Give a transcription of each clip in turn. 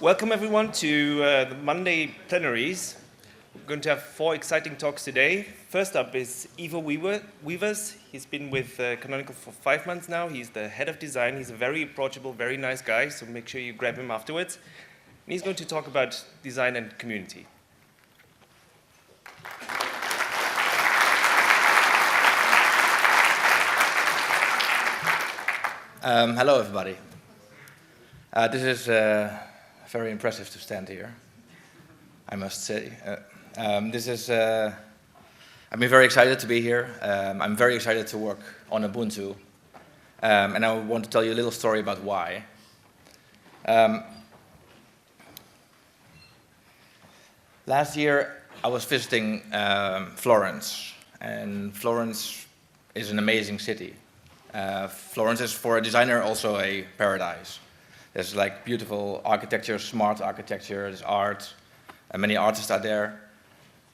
Welcome everyone to the Monday plenaries. We're going to have 4 exciting talks today. First up is Ivo Weevers. He's been with Canonical for 5 months now. He's the head of design. He's a very approachable, very nice guy, so make sure you grab him afterwards. And he's going to talk about design and community. Hello everybody. This is very impressive to stand here, I must say. I've been very excited to be here. I'm very excited to work on Ubuntu. And I want to tell you a little story about why. Last year, I was visiting Florence. And Florence is an amazing city. Florence is, for a designer, also a paradise. There's like beautiful architecture, smart architecture, there's art, and many artists are there.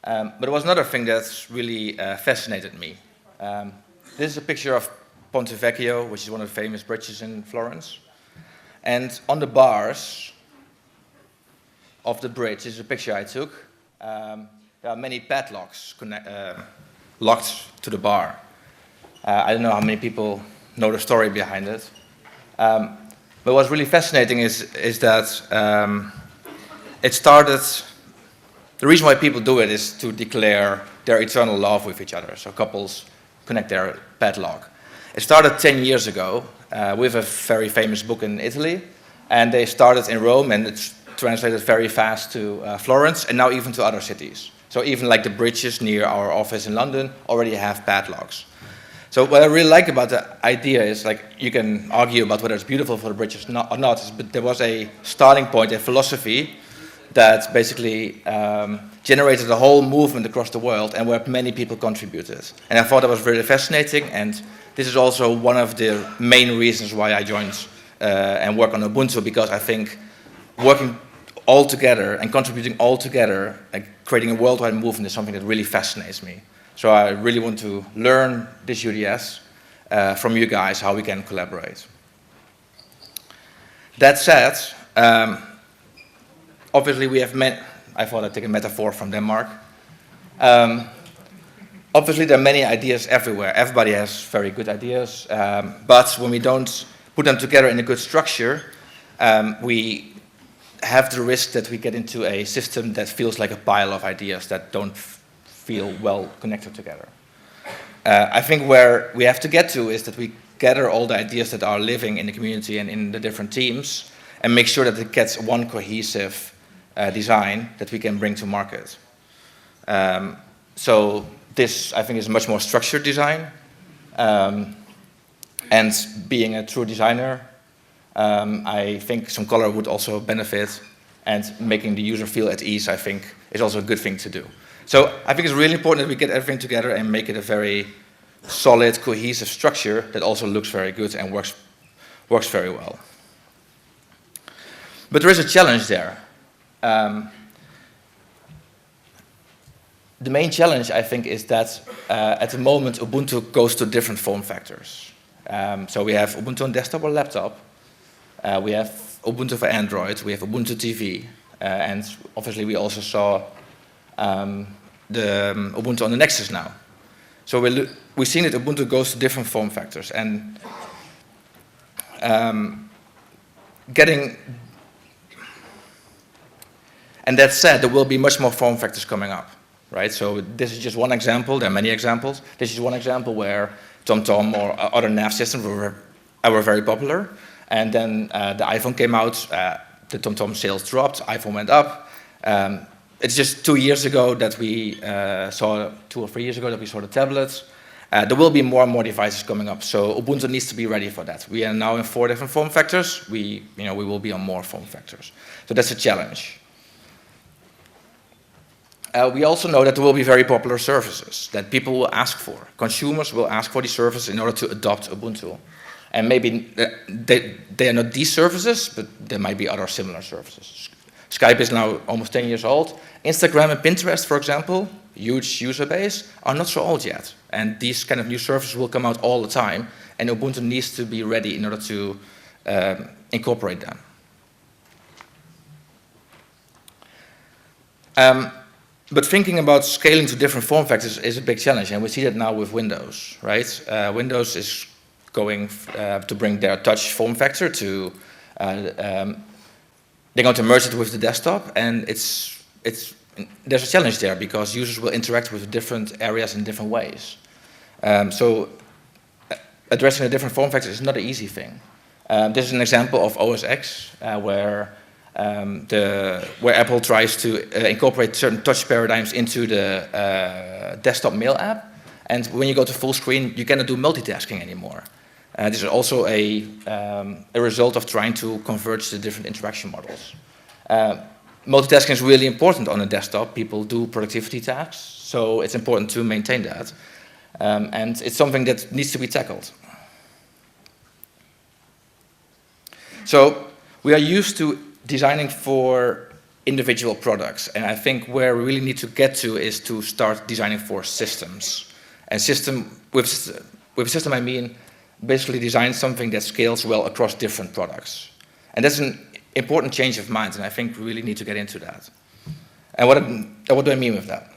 But there was another thing that's really fascinated me. This is a picture of Ponte Vecchio, which is one of the famous bridges in Florence. And on the bars of the bridge, this is a picture I took. There are many padlocks locked to the bar. I don't know how many people know the story behind it. But what's really fascinating is that it started, the reason why people do it is to declare their eternal love with each other. So couples connect their padlock. It started 10 years ago with a very famous book in Italy. And they started in Rome, and it's translated very fast to Florence, and now even to other cities. So even like the bridges near our office in London already have padlocks. So what I really like about the idea is, like, you can argue about whether it's beautiful for the bridges or not, but there was a starting point, a philosophy that basically generated a whole movement across the world and where many people contributed. And I thought that was really fascinating, and this is also one of the main reasons why I joined and work on Ubuntu, because I think working all together and contributing all together and creating a worldwide movement is something that really fascinates me. So I really want to learn this UDS from you guys, how we can collaborate. That said, obviously we have I thought I'd take a metaphor from Denmark. Obviously there are many ideas everywhere. Everybody has very good ideas, but when we don't put them together in a good structure, we have the risk that we get into a system that feels like a pile of ideas that don't feel well connected together. I think where we have to get to is that we gather all the ideas that are living in the community and in the different teams and make sure that it gets one cohesive design that we can bring to market. So this, I think, is a much more structured design. And being a true designer, I think some color would also benefit, and making the user feel at ease, I think, is also a good thing to do. So I think it's really important that we get everything together and make it a very solid, cohesive structure that also looks very good and works very well. But there is a challenge there. The main challenge, I think, is that at the moment Ubuntu goes to different form factors. So we have Ubuntu on desktop or laptop. We have Ubuntu for Android. We have Ubuntu TV. And obviously we also saw the Ubuntu on the Nexus now. So we've seen that Ubuntu goes to different form factors, and and that said, there will be much more form factors coming up, right? So this is just one example. There are many examples. This is one example where TomTom or other nav systems were very popular, and then the iPhone came out. The TomTom sales dropped. iPhone went up. It's just 2 years ago that we saw, 2 or 3 years ago that we saw the tablets. There will be more and more devices coming up, so Ubuntu needs to be ready for that. We are now in 4 different form factors. We will be on more form factors. So that's a challenge. We also know that there will be very popular services that people will ask for. Consumers will ask for these services in order to adopt Ubuntu. And maybe they are not these services, but there might be other similar services. Skype is now almost 10 years old. Instagram and Pinterest, for example, huge user base, are not so old yet. And these kind of new services will come out all the time, and Ubuntu needs to be ready in order to incorporate them. But thinking about scaling to different form factors is a big challenge, and we see that now with Windows, right? Windows is going to bring their touch form factor to, they're going to merge it with the desktop, and there's a challenge there because users will interact with different areas in different ways. So addressing a different form factor is not an easy thing. This is an example of OS X, where Apple tries to incorporate certain touch paradigms into the desktop mail app. And when you go to full screen, you cannot do multitasking anymore. This is also a result of trying to converge the different interaction models. Multitasking is really important on a desktop. People do productivity tasks, so it's important to maintain that. And it's something that needs to be tackled. So we are used to designing for individual products, and I think where we really need to get to is to start designing for systems. And with system I mean basically design something that scales well across different products. And that's an important change of mind, and I think we really need to get into that. And what do I mean with that?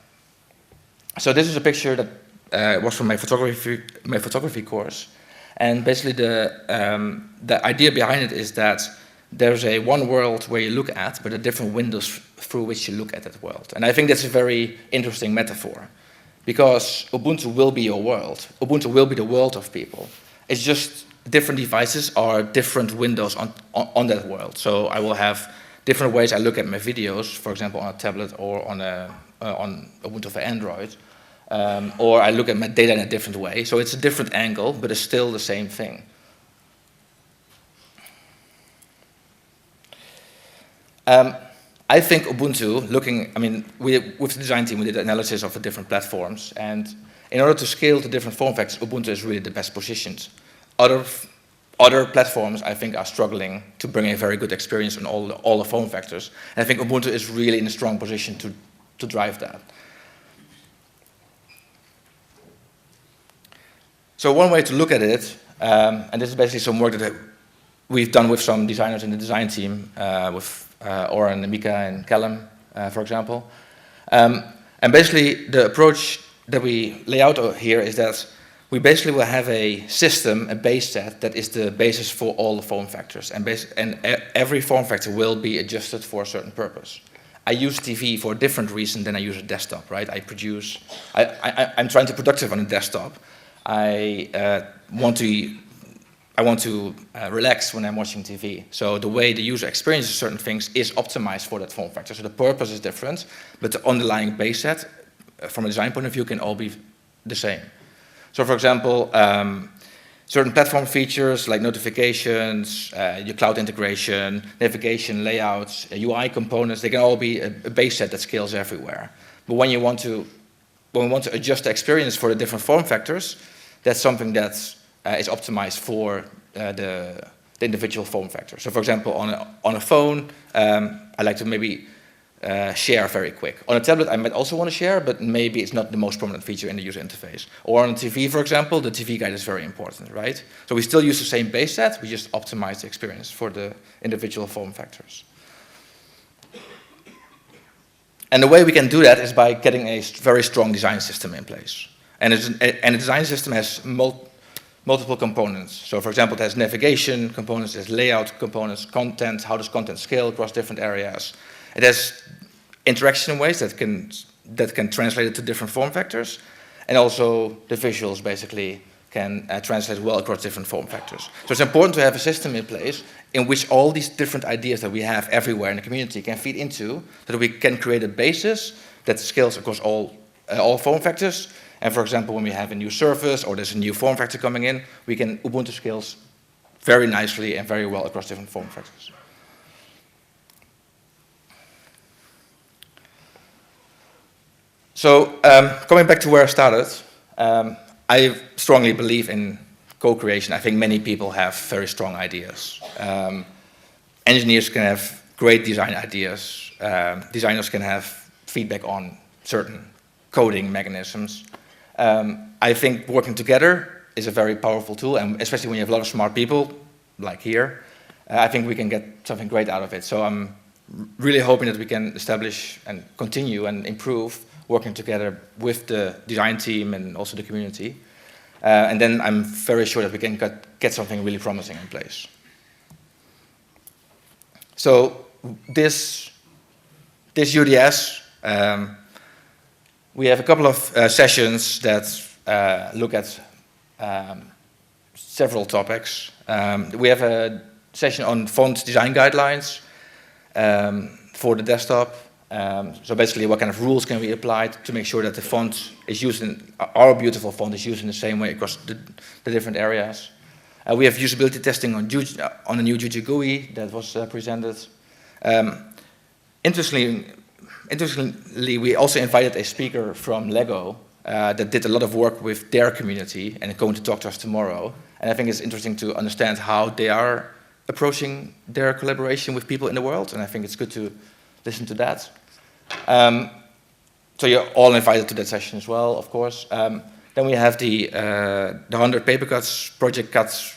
So this is a picture that was from my photography course, and basically the idea behind it is that there's one world where you look at, but there are different windows through which you look at that world. And I think that's a very interesting metaphor, because Ubuntu will be your world. Ubuntu will be the world of people. It's just different devices are different windows on that world. So I will have different ways I look at my videos, for example, on a tablet or on Ubuntu for Android. Or I look at my data in a different way. So it's a different angle, but it's still the same thing. I think Ubuntu, with the design team, we did analysis of the different platforms, and in order to scale to different form factors, Ubuntu is really the best positioned. Other platforms, I think, are struggling to bring a very good experience on all the form factors, and I think Ubuntu is really in a strong position to drive that. So one way to look at it, and this is basically some work that we've done with some designers in the design team, with Oren, Mika, and Callum, for example. And basically, the approach that we lay out here is that we basically will have a system, a base set, that is the basis for all the form factors. And every form factor will be adjusted for a certain purpose. I use TV for a different reason than I use a desktop, right? I'm trying to be productive on a desktop. I want to relax when I'm watching TV. So the way the user experiences certain things is optimized for that form factor. So the purpose is different, but the underlying base set, from a design point of view, can all be the same. So for example, certain platform features like notifications, your cloud integration, navigation, layouts, UI components, they can all be a base set that scales everywhere. But when we want to adjust the experience for the different form factors, that's something that is optimized for the individual form factor. So for example, on a phone, I like to maybe share very quick. On a tablet, I might also want to share, but maybe it's not the most prominent feature in the user interface. Or on a TV, for example, the TV guide is very important, right? So we still use the same base set, we just optimize the experience for the individual form factors. And the way we can do that is by getting a very strong design system in place. And a design system has multiple components. So for example, it has navigation components, it has layout components, content, how does content scale across different areas. It has interaction ways that can translate it to different form factors, and also the visuals basically can translate well across different form factors. So it's important to have a system in place in which all these different ideas that we have everywhere in the community can feed into, so that we can create a basis that scales across all form factors. And for example, when we have a new service or there's a new form factor coming in, Ubuntu scales very nicely and very well across different form factors. So coming back to where I started, I strongly believe in co-creation. I think many people have very strong ideas. Engineers can have great design ideas. Designers can have feedback on certain coding mechanisms. I think working together is a very powerful tool, and especially when you have a lot of smart people, like here, I think we can get something great out of it. So I'm really hoping that we can establish and continue and improve working together with the design team and also the community. And then I'm very sure that we can get something really promising in place. So this UDS, we have a couple of sessions that look at several topics. We have a session on font design guidelines for the desktop. So basically, what kind of rules can we apply to make sure that the font is used our beautiful font is used in the same way across the different areas. We have usability testing on the new Juju GUI that was presented. Interestingly, we also invited a speaker from Lego that did a lot of work with their community and is going to talk to us tomorrow. And I think it's interesting to understand how they are approaching their collaboration with people in the world, and I think it's good to listen to that. So you're all invited to that session as well, of course. Then we have the 100 paper cuts, project cuts,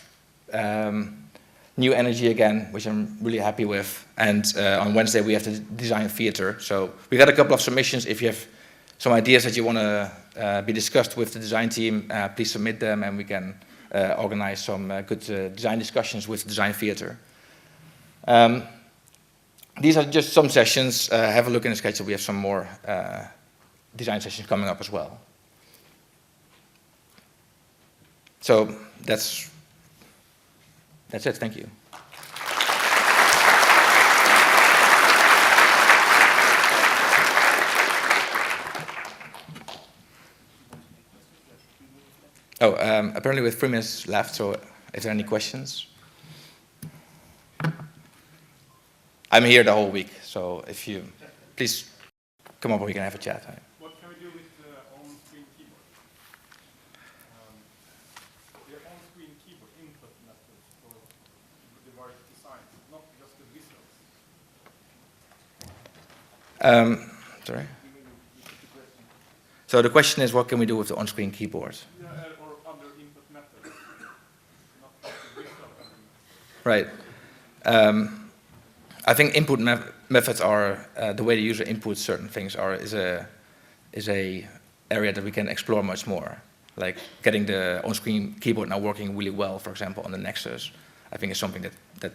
new energy again, which I'm really happy with. And on Wednesday we have the design theater. So we got a couple of submissions. If you have some ideas that you want to be discussed with the design team, please submit them, and we can organize some good design discussions with design theater. These are just some sessions. Have a look in the schedule. We have some more design sessions coming up as well. So that's it. Thank you. Oh, apparently we have 3 minutes left, so if there are any questions. I'm here the whole week, so if you, please come up and we can have a chat. What can we do with the on-screen keyboard? The on-screen keyboard input methods for the various designs, not just the visuals. Sorry? So the question is, what can we do with the on-screen keyboard? Yeah, or other input methods, not just the visual. Right. I think input methods are the way the user inputs certain things is a area that we can explore much more. Like getting the on-screen keyboard now working really well, for example, on the Nexus, I think is something that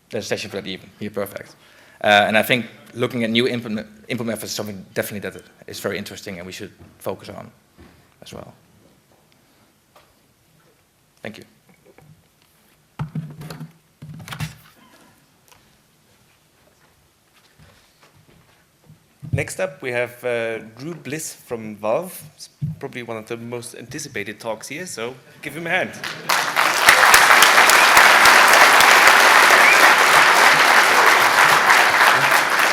there's a session for that even. You're perfect. And I think looking at new input methods is something definitely that is very interesting and we should focus on as well. Thank you. Next up, we have Drew Bliss from Valve. It's probably one of the most anticipated talks here, so give him a hand.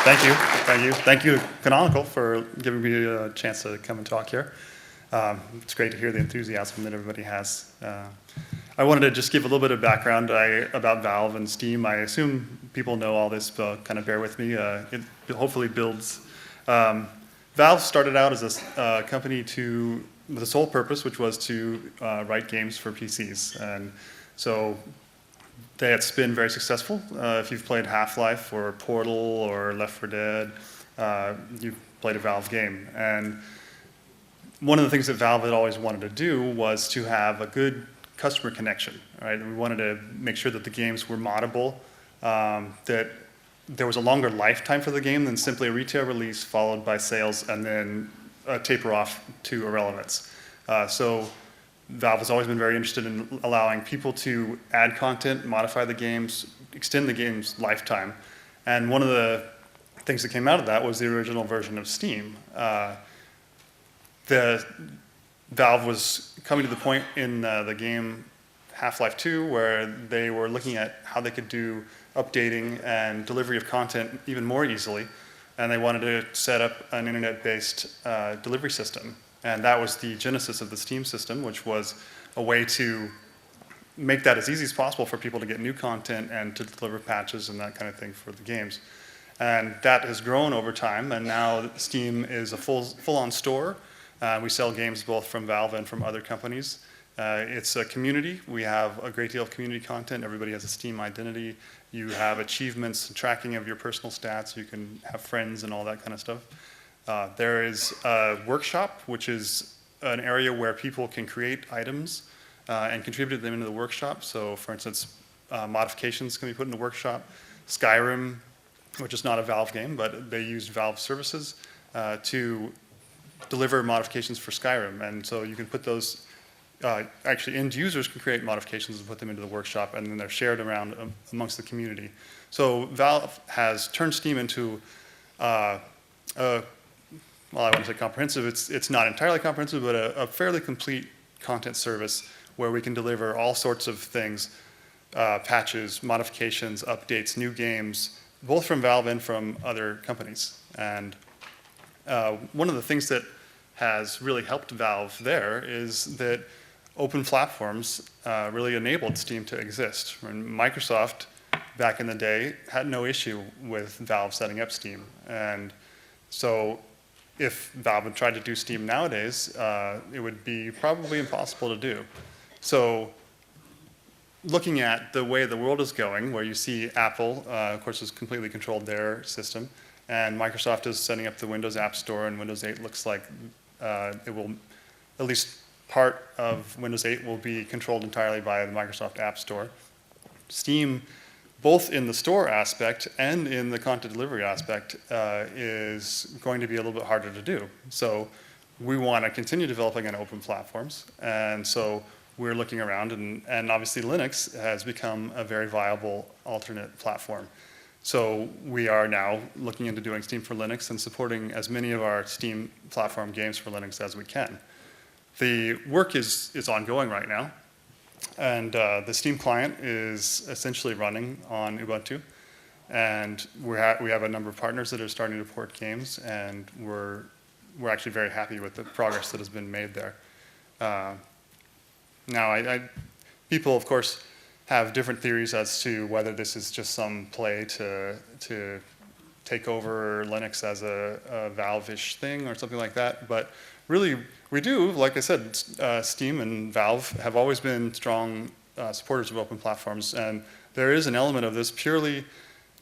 Thank you, thank you. Thank you, Canonical, for giving me a chance to come and talk here. It's great to hear the enthusiasm that everybody has. I wanted to just give a little bit of background about Valve and Steam. I assume people know all this, but kind of bear with me. It hopefully builds. Valve started out as a company with the sole purpose, which was to write games for PCs. And so it's been very successful. If you've played Half-Life or Portal or Left 4 Dead, you've played a Valve game. And one of the things that Valve had always wanted to do was to have a good customer connection, right? We wanted to make sure that the games were moddable, that there was a longer lifetime for the game than simply a retail release followed by sales and then taper off to irrelevance. So Valve has always been very interested in allowing people to add content, modify the games, extend the game's lifetime. And one of the things that came out of that was the original version of Steam. Valve was coming to the point in the game Half-Life 2 where they were looking at how they could do updating and delivery of content even more easily. And they wanted to set up an internet-based delivery system. And that was the genesis of the Steam system, which was a way to make that as easy as possible for people to get new content and to deliver patches and that kind of thing for the games. And that has grown over time, and now Steam is a full-on store. We sell games both from Valve and from other companies. It's a community. We have a great deal of community content. Everybody has a Steam identity. You have achievements and tracking of your personal stats. You can have friends and all that kind of stuff. There is a workshop, which is an area where people can create items and contribute them into the workshop. So for instance, modifications can be put in the workshop. Skyrim, which is not a Valve game, but they used Valve services to deliver modifications for Skyrim. And so you can put those, actually end users can create modifications and put them into the workshop, and then they're shared around amongst the community. So Valve has turned Steam into, well, I want to say comprehensive. It's not entirely comprehensive, but a fairly complete content service where we can deliver all sorts of things, patches, modifications, updates, new games, both from Valve and from other companies. And one of the things that has really helped Valve there is that open platforms really enabled Steam to exist. When Microsoft, back in the day, had no issue with Valve setting up Steam. And so if Valve had tried to do Steam nowadays, it would be probably impossible to do. So looking at the way the world is going, where you see Apple, of course, has completely controlled their system, and Microsoft is setting up the Windows App Store, and Windows 8 looks like it will, at least part of Windows 8 will be controlled entirely by the Microsoft App Store. Steam, both in the store aspect and in the content delivery aspect, is going to be a little bit harder to do. So we want to continue developing on open platforms, and so we're looking around, and obviously Linux has become a very viable alternate platform. So we are now looking into doing Steam for Linux and supporting as many of our Steam platform games for Linux as we can. The work is ongoing right now, and the Steam client is essentially running on Ubuntu, and we have a number of partners that are starting to port games, and we're actually very happy with the progress that has been made there. Now, people, of course, have different theories as to whether this is just some play to take over Linux as a Valve-ish thing or something like that. But really, we do, like I said, Steam and Valve have always been strong supporters of open platforms. And there is an element of this purely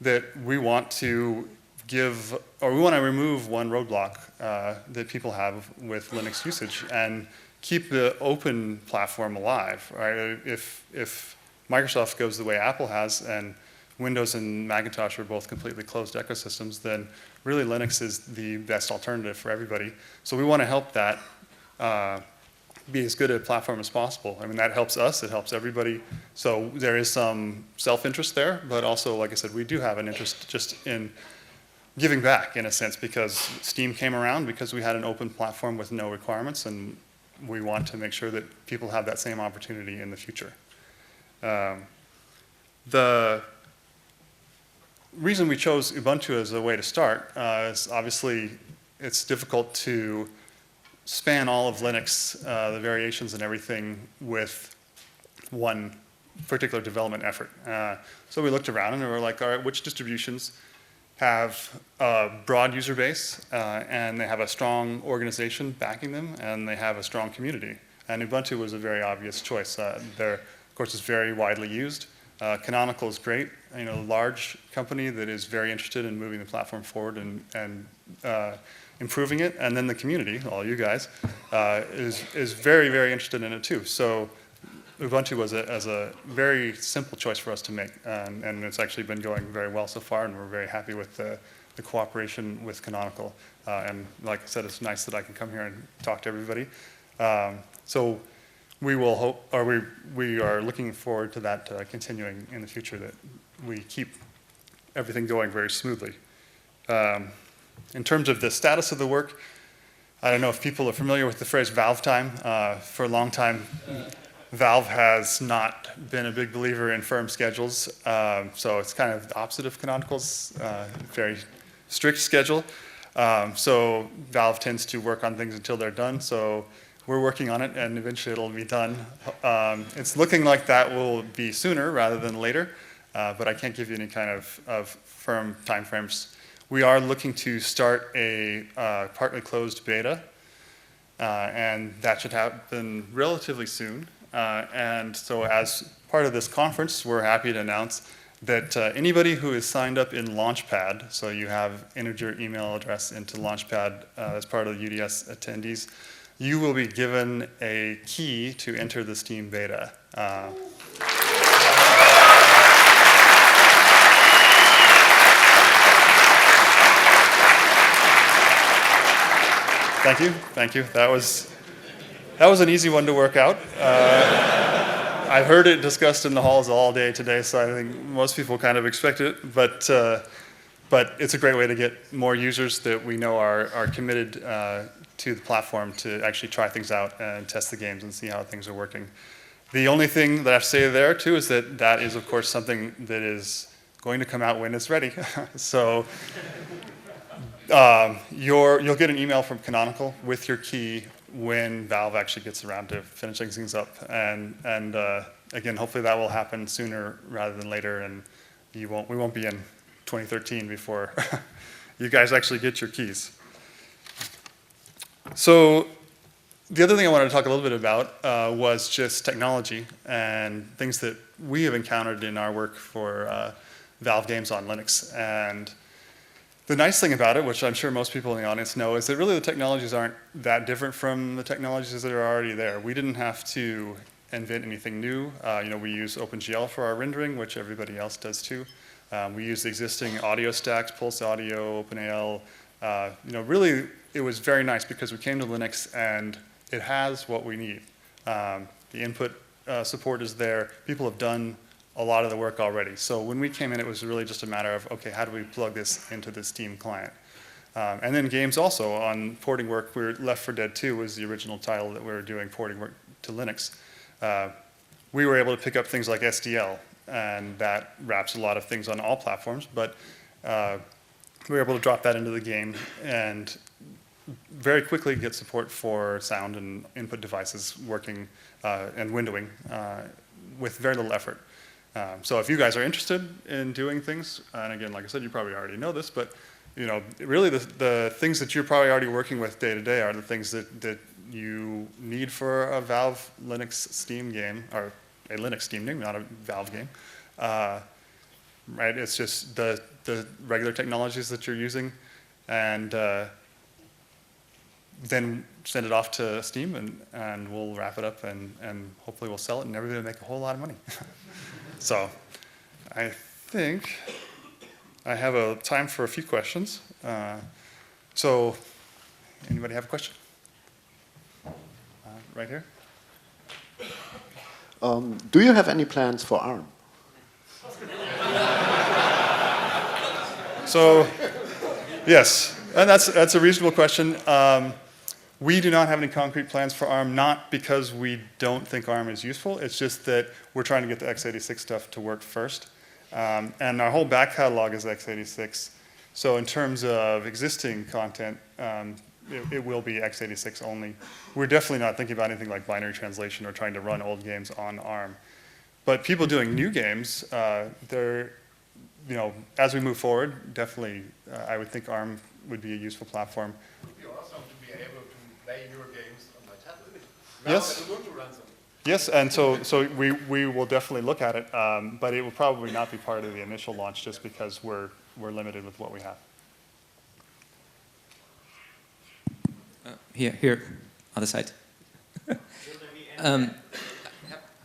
that we want to give, or we want to remove one roadblock that people have with Linux usage and keep the open platform alive, right? If Microsoft goes the way Apple has, and Windows and Macintosh are both completely closed ecosystems, then really Linux is the best alternative for everybody. So we want to help that be as good a platform as possible. I mean, that helps us, it helps everybody. So there is some self-interest there, but also, like I said, we do have an interest just in giving back, in a sense, because Steam came around because we had an open platform with no requirements, and we want to make sure that people have that same opportunity in the future. The reason we chose Ubuntu as a way to start is obviously it's difficult to span all of Linux, the variations and everything with one particular development effort. So we looked around and we were like, all right, which distributions have a broad user base, and they have a strong organization backing them, and they have a strong community. And Ubuntu was a very obvious choice. They're, of course, it's very widely used. Canonical is great, a large company that is very interested in moving the platform forward and improving it. And then the community, all you guys, is very, very interested in it too. So Ubuntu was a very simple choice for us to make, and it's actually been going very well so far, and we're very happy with the cooperation with Canonical. And like I said, it's nice that I can come here and talk to everybody. So we will hope, or we are looking forward to that continuing in the future, that we keep everything going very smoothly. In terms of the status of the work, I don't know if people are familiar with the phrase Valve time. For a long time, Valve has not been a big believer in firm schedules, so it's kind of the opposite of Canonical's very strict schedule. So Valve tends to work on things until they're done, so we're working on it, and eventually it'll be done. It's looking like that will be sooner rather than later, but I can't give you any kind of firm timeframes. We are looking to start a partly closed beta, and that should happen relatively soon. And so as part of this conference, we're happy to announce that anybody who is signed up in Launchpad, so you have entered your email address into Launchpad as part of the UDS attendees, you will be given a key to enter the Steam beta. Thank you. That was an easy one to work out. I've heard it discussed in the halls all day today, so I think most people kind of expect it. But it's a great way to get more users that we know are committed to the platform to actually try things out and test the games and see how things are working. The only thing that I have to say there too is that is of course something that is going to come out when it's ready. So you'll get an email from Canonical with your key when Valve actually gets around to finishing things up. And again, hopefully that will happen sooner rather than later, and we won't be in 2013 before you guys actually get your keys. So the other thing I wanted to talk a little bit about was just technology and things that we have encountered in our work for Valve games on Linux. And the nice thing about it, which I'm sure most people in the audience know, is that really the technologies aren't that different from the technologies that are already there. We didn't have to invent anything new. We use OpenGL for our rendering, which everybody else does too. We use the existing audio stacks, Pulse Audio, OpenAL. Really, it was very nice because we came to Linux and it has what we need. The input support is there. People have done a lot of the work already. So when we came in, it was really just a matter of, okay, how do we plug this into the Steam client? And then games also on porting work. Left 4 Dead 2 was the original title that we were doing porting work to Linux. We were able to pick up things like SDL, and that wraps a lot of things on all platforms, but we were able to drop that into the game and very quickly get support for sound and input devices working and windowing with very little effort. So if you guys are interested in doing things, and again, like I said, you probably already know this, but really the things that you're probably already working with day to day are the things that you need for a Valve Linux Steam game, or a Linux Steam game, not a Valve game. Right? It's just the regular technologies that you're using, and then send it off to Steam, and we'll wrap it up, and hopefully we'll sell it, and everybody will make a whole lot of money. So I think I have a time for a few questions. So anybody have a question? Right here. Do you have any plans for ARM? So yes, and that's a reasonable question. We do not have any concrete plans for ARM, not because we don't think ARM is useful. It's just that we're trying to get the x86 stuff to work first. And our whole back catalog is x86. So in terms of existing content, it will be x86 only. We're definitely not thinking about anything like binary translation or trying to run old games on ARM. But people doing new games, as we move forward, definitely I would think ARM would be a useful platform. It would be awesome to be able to play your games on my tablet. Yes. Ubuntu runs them. Yes, and so we will definitely look at it, but it will probably not be part of the initial launch just because we're limited with what we have. Here, other side.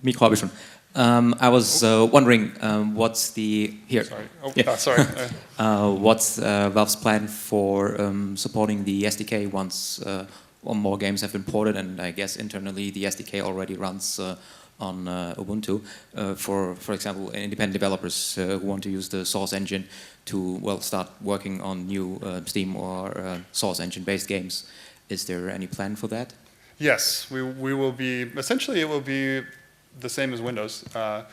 Mikro habe ich schon. I was wondering what's the here. Sorry. Yeah. Sorry. What's Valve's plan for supporting the SDK once more games have been ported, and I guess internally the SDK already runs on Ubuntu. For example, independent developers who want to use the Source engine to start working on new Steam or Source engine based games. Is there any plan for that? Yes, we will be, essentially it will be the same as Windows. The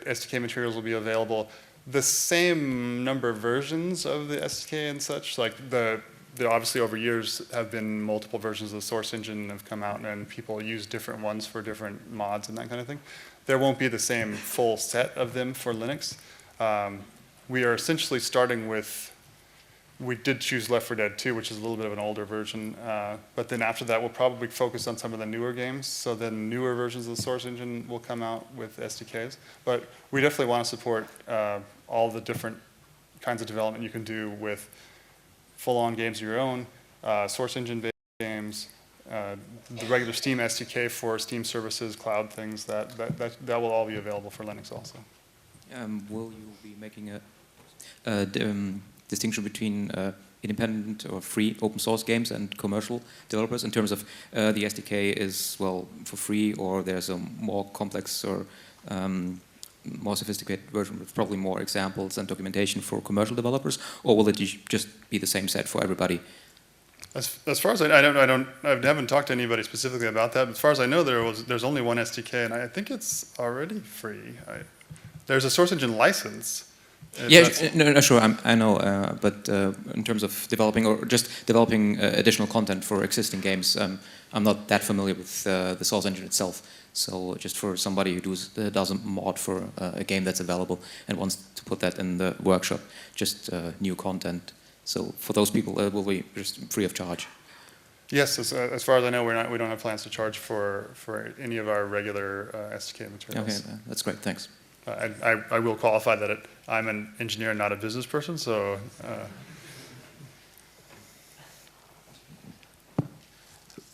SDK materials will be available. The same number of versions of the SDK and such, like there obviously over years have been multiple versions of the Source engine have come out, and people use different ones for different mods and that kind of thing. There won't be the same full set of them for Linux. We are essentially starting with we did choose Left 4 Dead 2, which is a little bit of an older version. But then after that, we'll probably focus on some of the newer games. So then newer versions of the Source Engine will come out with SDKs. But we definitely want to support all the different kinds of development you can do with full-on games of your own, Source Engine-based games, the regular Steam SDK for Steam services, cloud things, that will all be available for Linux also. Will you be making a distinction between independent or free open source games and commercial developers in terms of the SDK is, well, for free, or there's a more complex or more sophisticated version with probably more examples and documentation for commercial developers, or will it just be the same set for everybody? As far as I haven't talked to anybody specifically about that. But as far as I know, there's only one SDK, and I think it's already free. There's a Source Engine license. Yeah, no, sure, I know, but in terms of developing or just developing additional content for existing games, I'm not that familiar with the Source Engine itself. So just for somebody who does a mod for a game that's available and wants to put that in the workshop, just new content. So for those people, it will be just free of charge. Yes, as far as I know, we don't have plans to charge for any of our regular SDK materials. Okay, that's great, thanks. I will qualify that I'm an engineer, not a business person, so.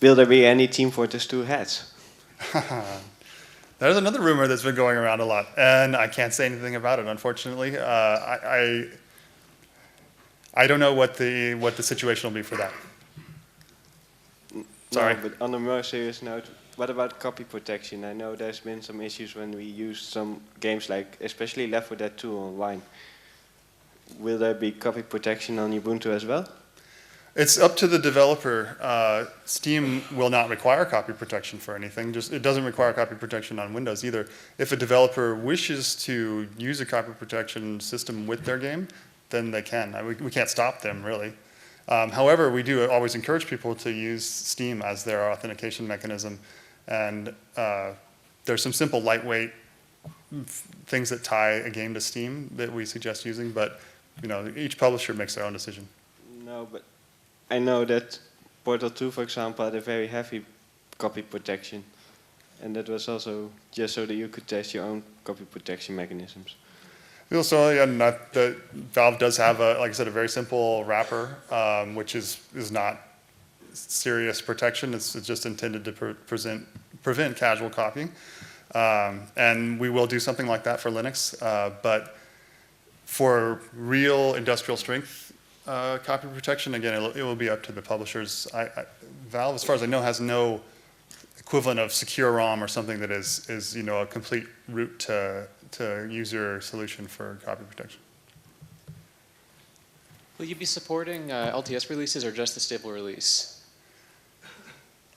Will there be any Team Fortress 2 hats? There's another rumor that's been going around a lot, and I can't say anything about it, unfortunately. I don't know what the situation will be for that. Sorry. No, but on a more serious note, what about copy protection? I know there's been some issues when we use some games like, especially Left 4 Dead 2 online. Will there be copy protection on Ubuntu as well? It's up to the developer. Steam will not require copy protection for anything. It doesn't require copy protection on Windows either. If a developer wishes to use a copy protection system with their game, then they can. We can't stop them, really. However, we do always encourage people to use Steam as their authentication mechanism. And there's some simple, lightweight things that tie a game to Steam that we suggest using. But each publisher makes their own decision. No, but I know that Portal 2, for example, had a very heavy copy protection. And that was also just so that you could test your own copy protection mechanisms. So Valve does have, like I said, a very simple wrapper, which is not serious protection. It's just intended to prevent casual copying. And we will do something like that for Linux. But for real industrial strength copy protection, again, it will be up to the publishers. Valve, as far as I know, has no equivalent of secure ROM or something that is a complete route to user solution for copy protection. Will you be supporting LTS releases or just the stable release?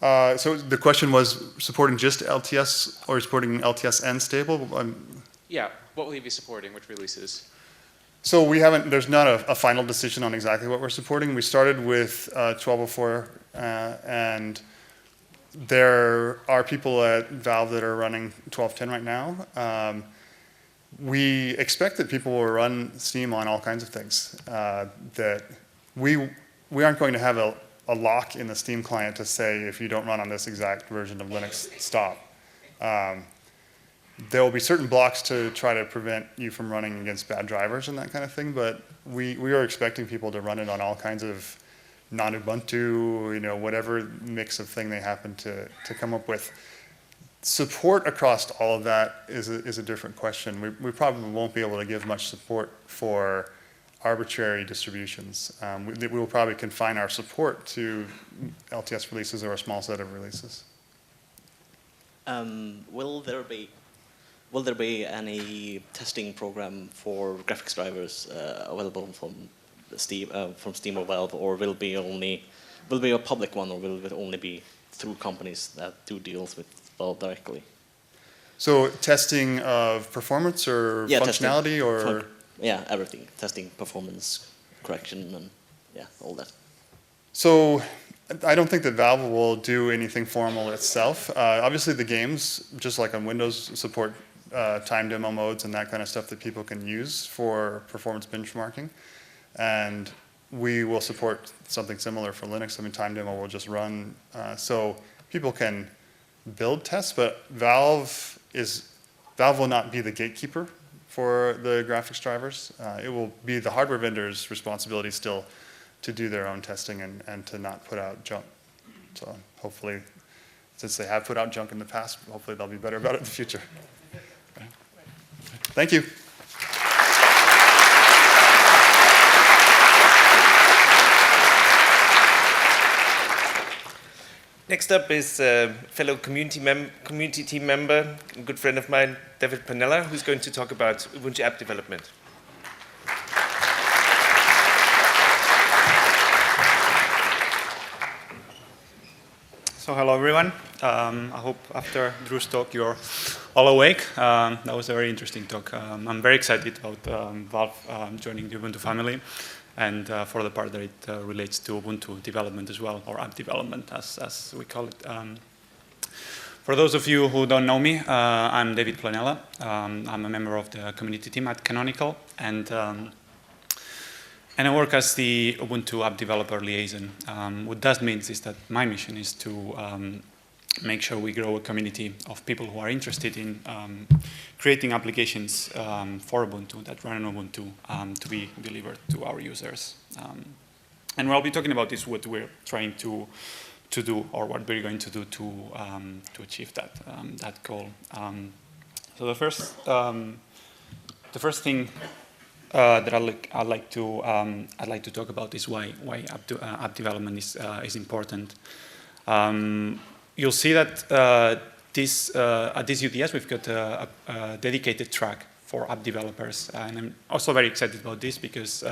So the question was supporting just LTS or supporting LTS and stable? Yeah, what will you be supporting? Which releases? So there's not a final decision on exactly what we're supporting. We started with 1204, and there are people at Valve that are running 1210 right now. We expect that people will run Steam on all kinds of things. That we aren't going to have a lock in the Steam client to say if you don't run on this exact version of Linux, stop. There will be certain blocks to try to prevent you from running against bad drivers and that kind of thing, but we are expecting people to run it on all kinds of non-Ubuntu, whatever mix of thing they happen to come up with. Support across all of that is a different question. We probably won't be able to give much support for arbitrary distributions. We will probably confine our support to LTS releases or a small set of releases. Will there be any testing program for graphics drivers available from Steam or Valve, or will it be a public one, or will it only be through companies that do deals with Valve directly? So testing of performance or functionality or? Yeah, everything. Testing, performance, correction, and all that. So I don't think that Valve will do anything formal itself. Obviously the games, just like on Windows, support time demo modes and that kind of stuff that people can use for performance benchmarking. And we will support something similar for Linux. I mean, time demo will just run. So people can build tests, but Valve will not be the gatekeeper for the graphics drivers. It will be the hardware vendor's responsibility still to do their own testing and to not put out junk. So hopefully, since they have put out junk in the past, hopefully they'll be better about it in the future. Okay. Thank you. Next up is fellow community team member, a good friend of mine, David Planella, who's going to talk about Ubuntu app development. So hello everyone. I hope after Drew's talk you're all awake. That was a very interesting talk. I'm very excited about Valve joining the Ubuntu family, and for the part that it relates to Ubuntu development as well, or app development as we call it. For those of you who don't know me, I'm David Planella. I'm a member of the community team at Canonical, and I work as the Ubuntu app developer liaison. What that means is that my mission is to make sure we grow a community of people who are interested in creating applications for Ubuntu that run on Ubuntu to be delivered to our users. And what I'll be talking about is what we're trying to do, or what we're going to do to achieve that goal. So the first thing that I'd like to talk about is why app development is important. You'll see that at this UDS we've got a dedicated track for app developers, and I'm also very excited about this because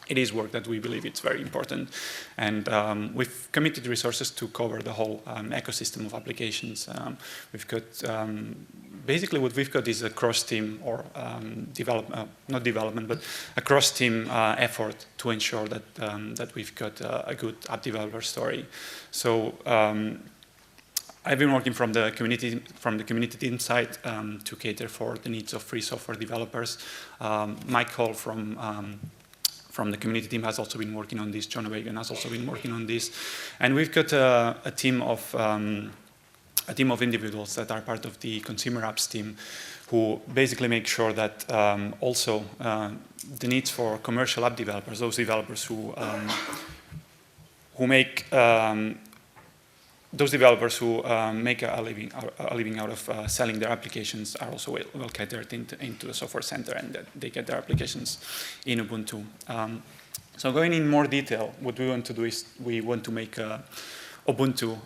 it is work that we believe it's very important, and we've committed resources to cover the whole ecosystem of applications. We've got basically what we've got is a cross-team or not development, but a cross-team effort to ensure that that we've got a good app developer story. So I've been working from the community team side to cater for the needs of free software developers. Mike Hall from the community team has also been working on this. John Wagan has also been working on this, and we've got a team of individuals that are part of the consumer apps team, who basically make sure that also the needs for commercial app developers, those developers who make a living out of selling their applications, are also well catered into the software center, and that they get their applications in Ubuntu. So going in more detail, what we want to do is we want to make Ubuntu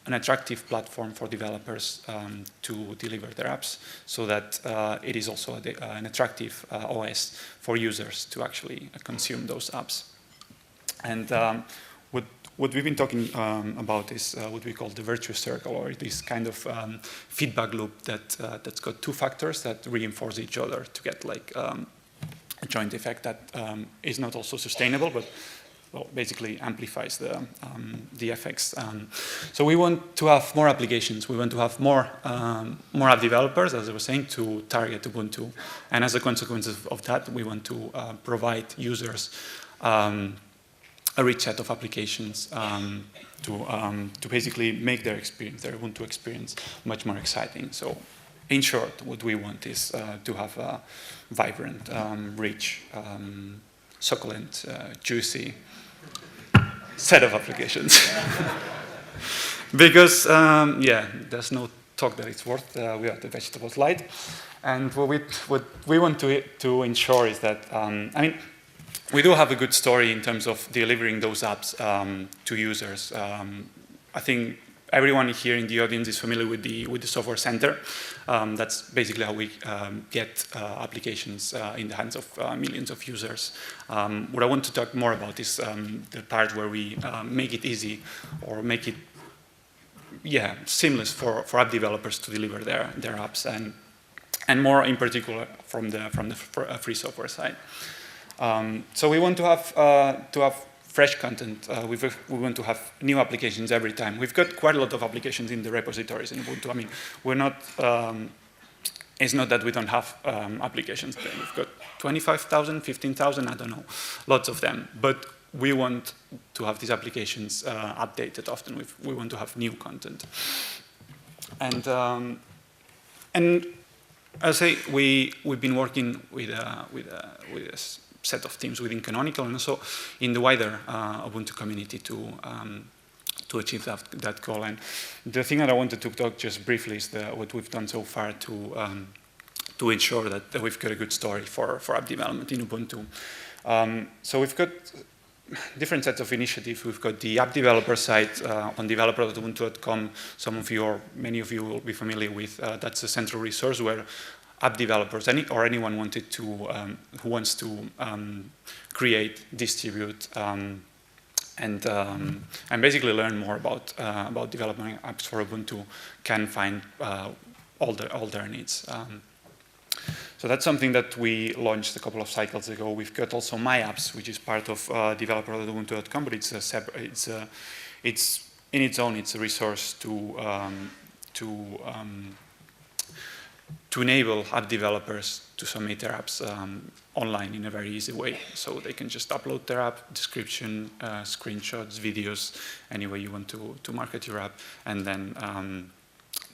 an attractive platform for developers to deliver their apps, so that it is also an attractive OS for users to actually consume those apps. And what we've been talking about is what we call the virtuous circle, or this kind of feedback loop that's got two factors that reinforce each other to get like a joint effect that is not also sustainable, but well, basically amplifies the effects. So we want to have more applications. We want to have more app developers, as I was saying, to target Ubuntu. And as a consequence of that, we want to provide users a rich set of applications to basically make their experience, their Ubuntu experience, much more exciting. So in short, what we want is to have a vibrant, rich, succulent, juicy set of applications. Because, yeah, there's no talk that it's worth. We are the vegetable slide. And what we want to ensure is that, I mean, we do have a good story in terms of delivering those apps to users. I think everyone here in the audience is familiar with the software center. That's basically how we get applications in the hands of millions of users. What I want to talk more about is the part where we make it easy, or make it seamless for app developers to deliver their apps, and more in particular from the free software side. So we want to have fresh content. We want to have new applications every time. We've got quite a lot of applications in the repositories in Ubuntu. I mean, we're not. It's not that we don't have applications. We've got 25,000, 15,000, I don't know, lots of them. But we want to have these applications updated often. We want to have new content. And as I say, we've been working with a set of teams within Canonical and also in the wider Ubuntu community to achieve that goal. And the thing that I wanted to talk just briefly is what we've done so far to ensure that we've got a good story for app development in Ubuntu. So we've got different sets of initiatives. We've got the app developer site on developer.ubuntu.com. Many of you will be familiar with. That's a central resource where app developers or anyone who wants to create, distribute, and basically learn more about developing apps for Ubuntu can find all their needs. So that's something that we launched a couple of cycles ago. We've got also My Apps, which is part of developer.ubuntu.com, but it's in its own. It's a resource to enable app developers to submit their apps online in a very easy way. So they can just upload their app, description, screenshots, videos, any way you want to market your app, and then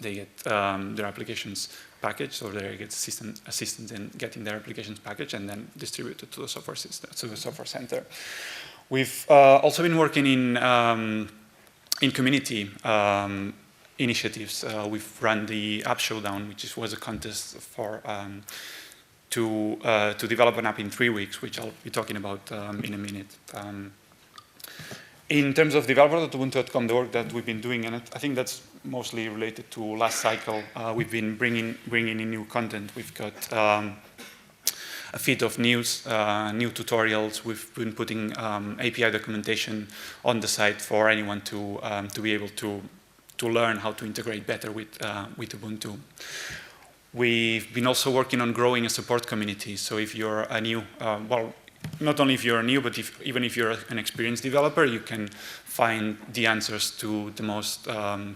they get their applications packaged, or they get assistance in getting their applications packaged and then distributed to the software system, to the software center. We've also been working in community initiatives. We've run the App Showdown, which was a contest for to develop an app in 3 weeks, which I'll be talking about in a minute. In terms of developer.ubuntu.com, the work that we've been doing, and I think that's mostly related to last cycle, we've been bringing in new content. We've got a feed of news, new tutorials. We've been putting API documentation on the site for anyone to be able to learn how to integrate better with Ubuntu. We've been also working on growing a support community. So if you're a new, well, not only if you're new, but even if you're an experienced developer, you can find the answers to the most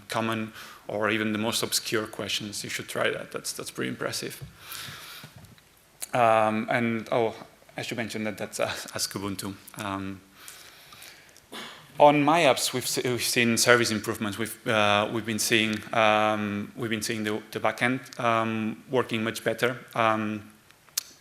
common or even the most obscure questions. You should try that. That's pretty impressive. And I should mention that that's Ask Ubuntu. On My Apps, we've seen service improvements. We've been seeing the backend working much better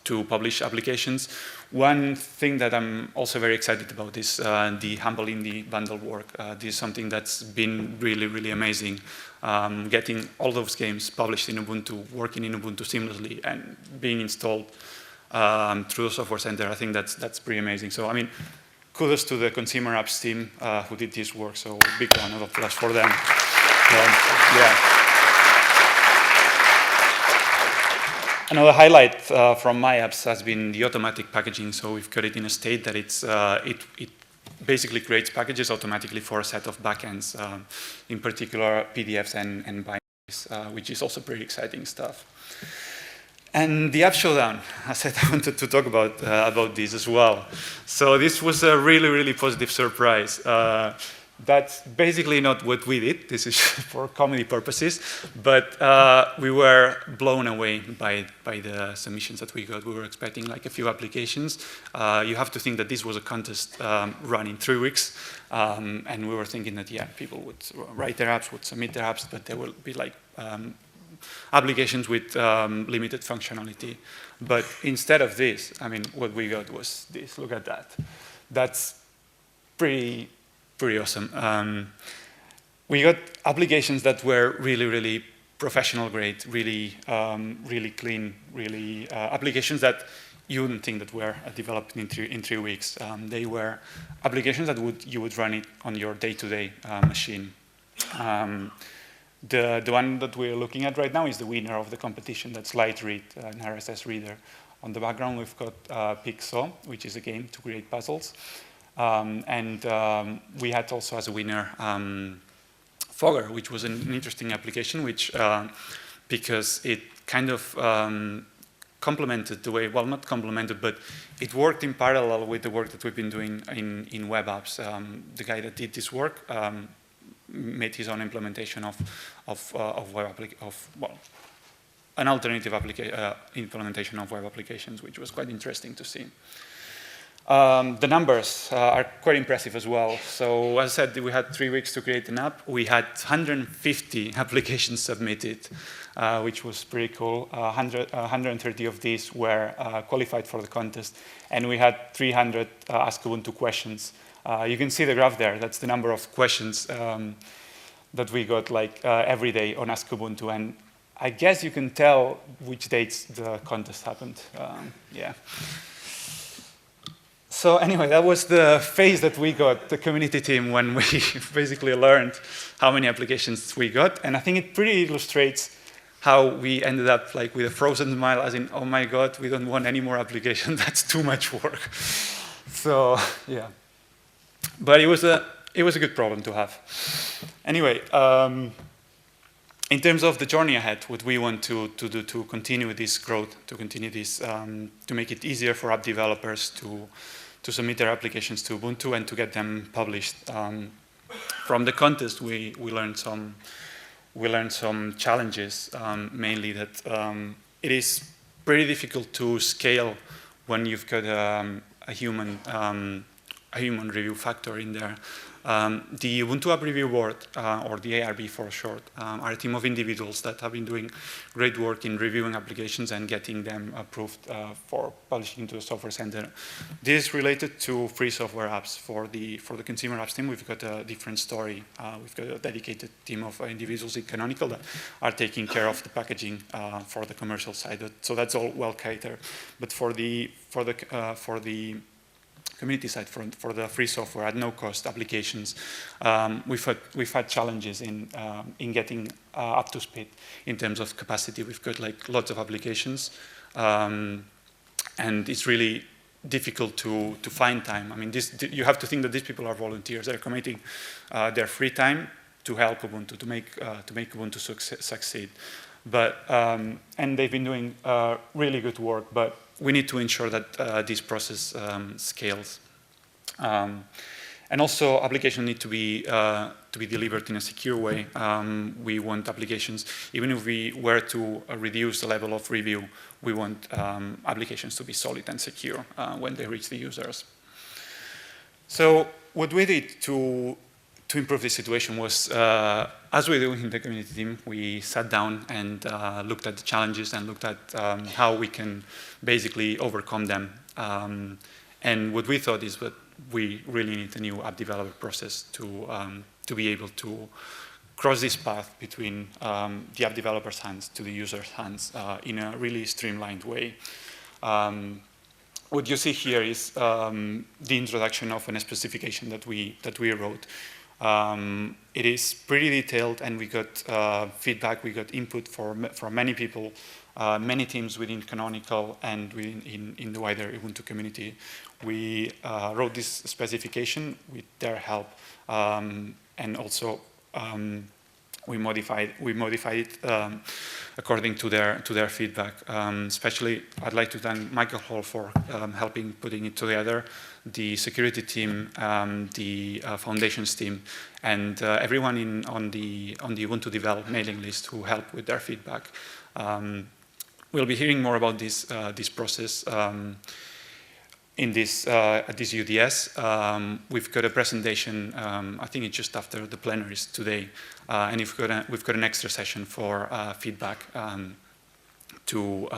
to publish applications. One thing that I'm also very excited about is the Humble Indie bundle work. This is something that's been really, really amazing. Getting all those games published in Ubuntu, working in Ubuntu seamlessly, and being installed through the software center. I think that's pretty amazing. So I mean, kudos to the consumer apps team who did this work. So big round of applause for them. Yeah. Another highlight from My Apps has been the automatic packaging. So we've got it in a state that it basically creates packages automatically for a set of backends, in particular PDFs and binaries, which is also pretty exciting stuff. And the App Showdown, I said I wanted to talk about this as well. So this was a really, really positive surprise. That's basically not what we did. This is for comedy purposes. But we were blown away by the submissions that we got. We were expecting like a few applications. You have to think that this was a contest run in 3 weeks. And we were thinking that, yeah, people would write their apps, would submit their apps, but there will be like applications with limited functionality. But instead of this, I mean, what we got was this. Look at that. That's pretty awesome. We got applications that were really, really professional grade, really, really clean, really applications that you wouldn't think that were developed in 3 weeks. They were applications that you would run it on your day-to-day machine. The one that we're looking at right now is the winner of the competition. That's Lightread, an RSS reader. On the background, we've got Pixo, which is a game to create puzzles. And we had also as a winner Fogger, which was an interesting application, which because it kind of complemented the way, well, not complemented, but it worked in parallel with the work that we've been doing in web apps. The guy that did this work made his own implementation of an alternative implementation of web applications, which was quite interesting to see. The numbers are quite impressive as well. So as I said, we had 3 weeks to create an app. We had 150 applications submitted, which was pretty cool. 130 of these were qualified for the contest, and we had 300 Ask Ubuntu questions. You can see the graph there. That's the number of questions that we got like every day on Ask Ubuntu, and I guess you can tell which dates the contest happened. Yeah. So anyway, that was the phase that we got, the community team, when we basically learned how many applications we got. And I think it pretty illustrates how we ended up like with a frozen smile, as in, oh my God, we don't want any more applications. That's too much work. So yeah, but it was a good problem to have. Anyway, in terms of the journey ahead, what we want to do to continue this growth, to continue this, to make it easier for app developers to submit their applications to Ubuntu and to get them published. From the contest, we learned some challenges, mainly that it is pretty difficult to scale when you've got a human review factor in there. The Ubuntu App Review Board, or the ARB for short, are a team of individuals that have been doing great work in reviewing applications and getting them approved for publishing into the Software Center. This is related to free software apps. For the consumer apps team, we've got a different story. We've got a dedicated team of individuals in Canonical that are taking care of the packaging for the commercial side. So that's all well catered. But for the community side, for the free software at no cost applications, we've had challenges in getting up to speed in terms of capacity. We've got like lots of applications, and it's really difficult to find time. I mean, you have to think that these people are volunteers. They're committing their free time to help Ubuntu, to make Ubuntu succeed. But and they've been doing really good work, but we need to ensure that this process scales. And also, applications need to be delivered in a secure way. We want applications, even if we were to reduce the level of review, we want applications to be solid and secure when they reach the users. So what we did to improve this situation was, as we do in the community team, we sat down and looked at the challenges and looked at how we can basically overcome them. And what we thought is that we really need a new app developer process to be able to cross this path between the app developer's hands to the user's hands in a really streamlined way. What you see here is the introduction of a specification that we wrote. It is pretty detailed, and we got feedback, we got input from many people, many teams within Canonical and in the wider Ubuntu community. We wrote this specification with their help, and also we modified it according to their feedback. Especially, I'd like to thank Michael Hall for helping putting it together, the security team, the foundations team, and everyone on the Ubuntu Develop mailing list who helped with their feedback. We'll be hearing more about this process in at this UDS. We've got a presentation. I think it's just after the plenaries today, and we've got an extra session for feedback to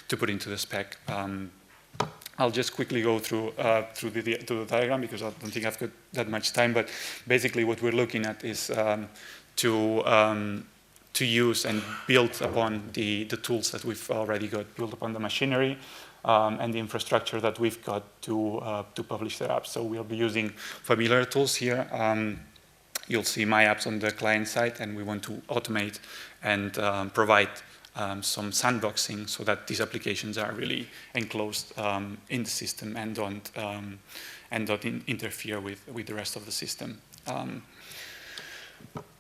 put into the spec. I'll just quickly go through the diagram because I don't think I've got that much time. But basically, what we're looking at is to use and build upon the tools that we've already got, build upon the machinery and the infrastructure that we've got to publish the apps. So we'll be using familiar tools here. You'll see my apps on the client side, and we want to automate and provide some sandboxing so that these applications are really enclosed in the system and don't interfere with the rest of the system.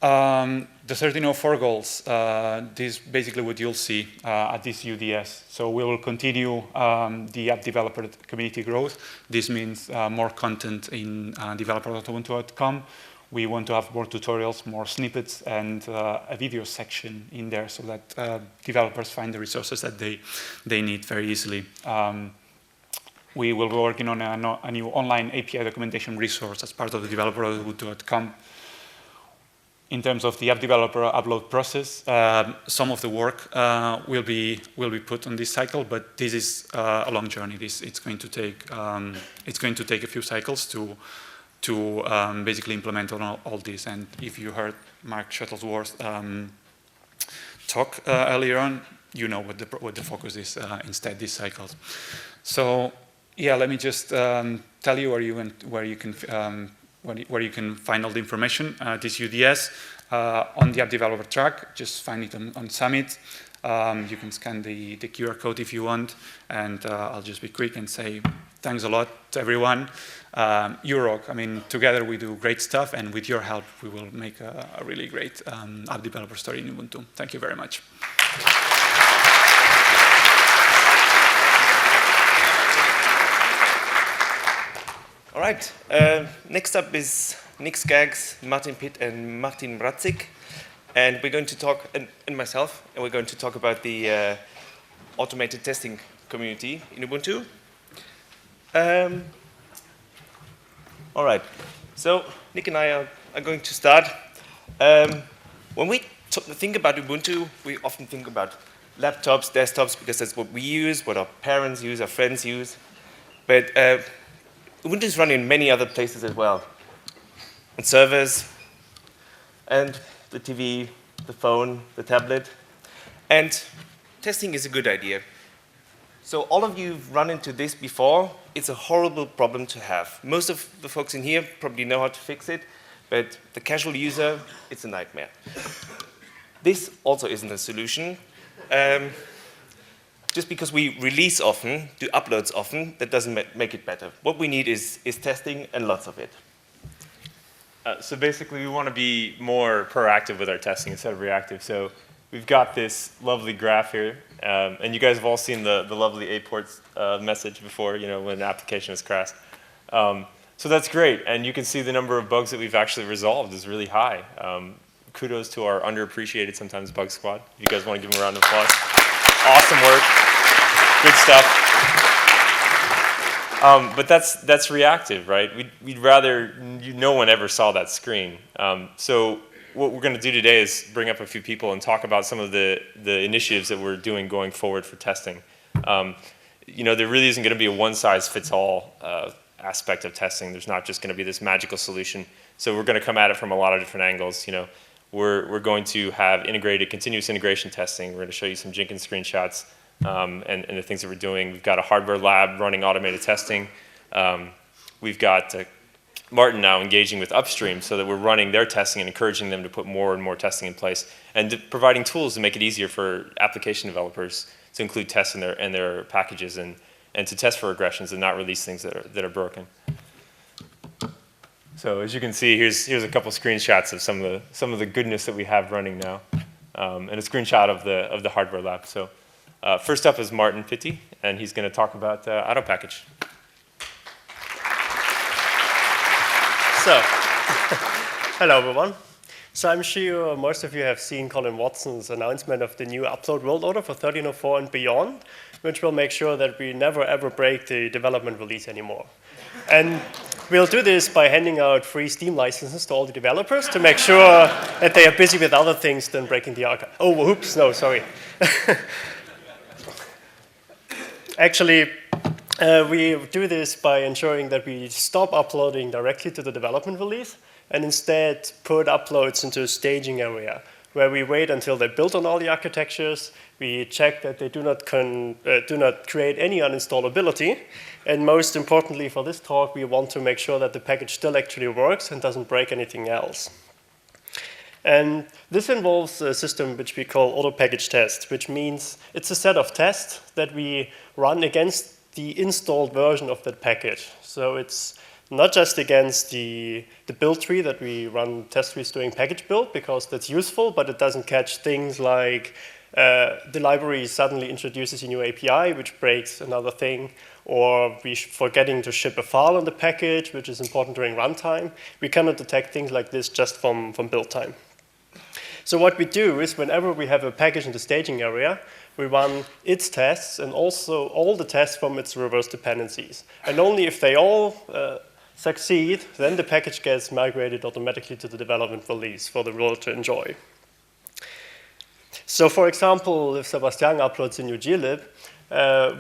The 1304 goals, this is basically what you'll see at this UDS. So we will continue the app developer community growth. This means more content in developer.ubuntu.com. We want to have more tutorials, more snippets, and a video section in there so that developers find the resources that they need very easily. We will be working on a new online API documentation resource as part of the developer of Ubuntu.com. In terms of the app developer upload process, some of the work will be put on this cycle, but this is a long journey. It's going to take a few cycles to basically implement on all this. And if you heard Mark Shuttlesworth talk earlier on, you know what the focus is instead these cycles. So yeah, let me just tell you where you can find all the information. This UDS on the app developer track, just find it on Summit. You can scan the QR code if you want, and I'll just be quick and say thanks a lot to everyone. You rock. I mean, together we do great stuff, and with your help, we will make a really great app developer story in Ubuntu. Thank you very much. All right, next up is Nick Skaggs, Martin Pitt, and Martin Bratzik. And we're going to talk, and myself, and we're going to talk about the automated testing community in Ubuntu. All right, so Nick and I are going to start. When we think about Ubuntu, we often think about laptops, desktops, because that's what we use, what our parents use, our friends use. But Ubuntu is running in many other places as well. On servers, and the TV, the phone, the tablet. And testing is a good idea. So all of you have run into this before. It's a horrible problem to have. Most of the folks in here probably know how to fix it, but the casual user, it's a nightmare. This also isn't a solution. Just because we release often, do uploads often, that doesn't make it better. What we need is testing and lots of it. So basically, we want to be more proactive with our testing instead of reactive. So we've got this lovely graph here, and you guys have all seen the lovely A-ports message before, you know, when an application is crashed. So that's great, and you can see the number of bugs that we've actually resolved is really high. Kudos to our underappreciated sometimes bug squad. If you guys want to give them a round of applause. Awesome work. Good stuff. But that's reactive, right? We'd rather, no one ever saw that screen. So what we're going to do today is bring up a few people and talk about some of the initiatives that we're doing going forward for testing. You know, there really isn't going to be a one-size-fits-all aspect of testing. There's not just going to be this magical solution. So we're going to come at it from a lot of different angles. You know, we're going to have integrated, continuous integration testing. We're going to show you some Jenkins screenshots and the things that we're doing. We've got a hardware lab running automated testing. We've got Martin now engaging with upstream so that we're running their testing and encouraging them to put more and more testing in place and providing tools to make it easier for application developers to include tests in their packages and to test for regressions and not release things that are broken. So as you can see, here's a couple screenshots of some of the goodness that we have running now, and a screenshot of the hardware lab. So first up is Martin Pitti, and he's going to talk about auto package. So, hello everyone. So I'm sure most of you have seen Colin Watson's announcement of the new upload world order for 13.04 and beyond, which will make sure that we never ever break the development release anymore. And we'll do this by handing out free Steam licenses to all the developers to make sure that they are busy with other things than breaking the archive. Oh, oops, no, sorry. Actually, we do this by ensuring that we stop uploading directly to the development release and instead put uploads into a staging area where we wait until they're built on all the architectures, we check that they do not create any uninstallability, and most importantly for this talk, we want to make sure that the package still actually works and doesn't break anything else. And this involves a system which we call auto package test, which means it's a set of tests that we run against the installed version of that package. So it's not just against the build tree that we run test trees doing package build, because that's useful, but it doesn't catch things like the library suddenly introduces a new API, which breaks another thing, or we're forgetting to ship a file on the package, which is important during runtime. We cannot detect things like this just from build time. So what we do is whenever we have a package in the staging area, we run its tests and also all the tests from its reverse dependencies. And only if they all succeed, then the package gets migrated automatically to the development release for the world to enjoy. So for example, if Sebastian uploads a new glib,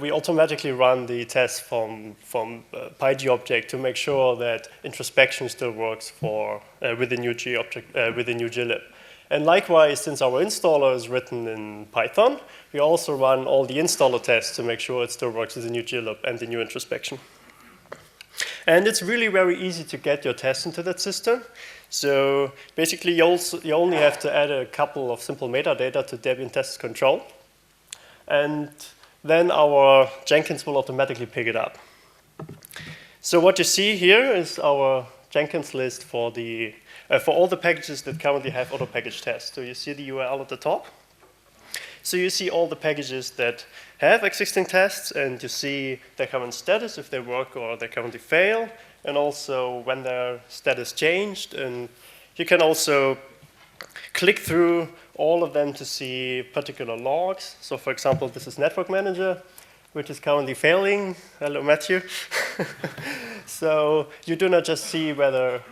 we automatically run the test from PyG object to make sure that introspection still works with the new G object with the new glib. And likewise, since our installer is written in Python, we also run all the installer tests to make sure it still works with the new glib and the new introspection. And it's really very easy to get your tests into that system. So basically, you only have to add a couple of simple metadata to Debian test control. And then our Jenkins will automatically pick it up. So what you see here is our Jenkins list for all the packages that currently have auto package tests. So you see the URL at the top. So you see all the packages that have existing tests, and you see their current status, if they work or they currently fail, and also when their status changed. And you can also click through all of them to see particular logs. So for example, this is Network Manager, which is currently failing. Hello, Matthew. So you do not just see whether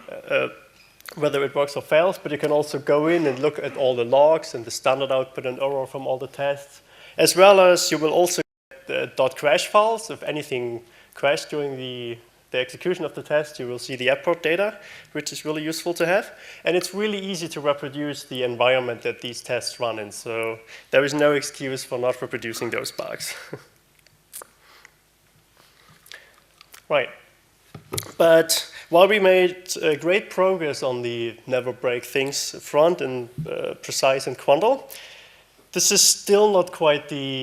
it works or fails, but you can also go in and look at all the logs and the standard output and error from all the tests, as well as you will also get the .crash files. If anything crashed during the execution of the test, you will see the app data, which is really useful to have. And it's really easy to reproduce the environment that these tests run in, so there is no excuse for not reproducing those bugs. Right. But while we made great progress on the never break things front and precise and quantal, this is still not quite the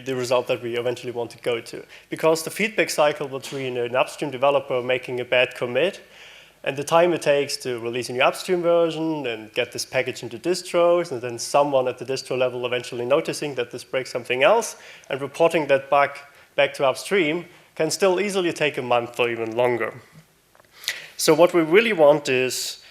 result that we eventually want to go to. Because the feedback cycle between an upstream developer making a bad commit and the time it takes to release a new upstream version and get this package into distros, and then someone at the distro level eventually noticing that this breaks something else and reporting that bug back to upstream can still easily take a month or even longer. So what we really want is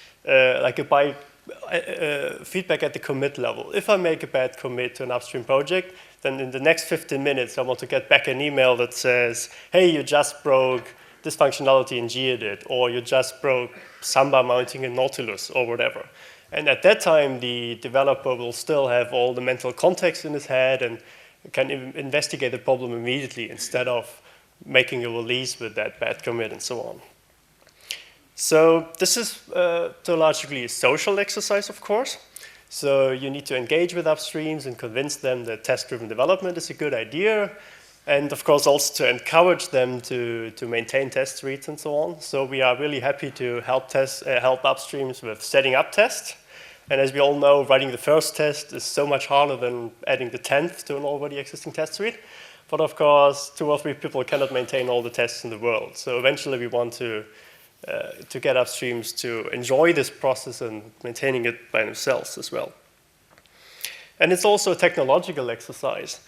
feedback at the commit level. If I make a bad commit to an upstream project, then in the next 15 minutes, I want to get back an email that says, hey, you just broke this functionality in gedit, or you just broke Samba mounting in Nautilus, or whatever. And at that time, the developer will still have all the mental context in his head and can investigate the problem immediately instead of making a release with that bad commit and so on. So this is, to a large degree, a social exercise, of course. So you need to engage with upstreams and convince them that test-driven development is a good idea, and of course also to encourage them to maintain test suites and so on. So we are really happy to help upstreams with setting up tests. And as we all know, writing the first test is so much harder than adding the 10th to an already existing test suite. But of course, 2 or 3 people cannot maintain all the tests in the world. So eventually we want to get upstreams to enjoy this process and maintaining it by themselves as well. And it's also a technological exercise.